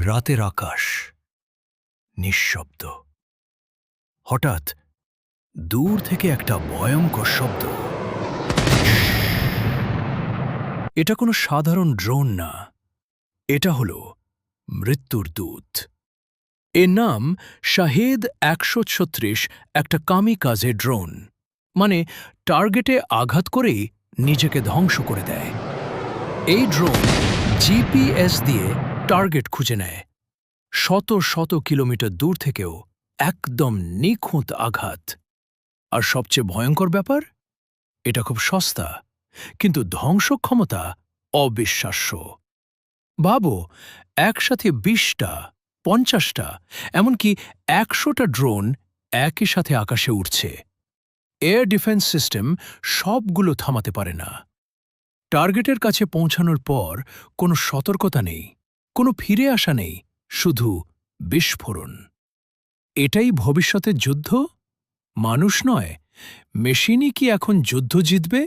রাতের আকাশ নিঃশব্দ। হঠাৎ দূর থেকে একটা ভয়ঙ্কর শব্দ। এটা কোনো সাধারণ ড্রোন না, এটা হলো মৃত্যুর দূত। এর নাম শাহেদ ১৩৬, একটা কামিকাজে ড্রোন, মানে টার্গেটে আঘাত করেই নিজেকে ধ্বংস করে দেয়। এই ড্রোন জিপিএস দিয়ে টার্গেট খুঁজে নেয়, শত শত কিলোমিটার দূর থেকেও একদম নিখুঁত আঘাত। আর সবচেয়ে ভয়ঙ্কর ব্যাপার, এটা খুব সস্তা, কিন্তু ধ্বংস ক্ষমতা অবিশ্বাস্য। ভাবো, একসাথে ২০টা, ৫০টা, এমনকি ১০০টা ড্রোন একই সাথে আকাশে উঠছে। এয়ার ডিফেন্স সিস্টেম সবগুলো থামাতে পারে না। টার্গেটের কাছে পৌঁছানোর পর কোনো সতর্কতা নেই, কোনো ফিরে আসা নেই, শুধু বিস্ফোরণ। এটাই ভবিষ্যতের যুদ্ধ? মানুষ নয়, মেশিনই কি এখন যুদ্ধ জিতবে?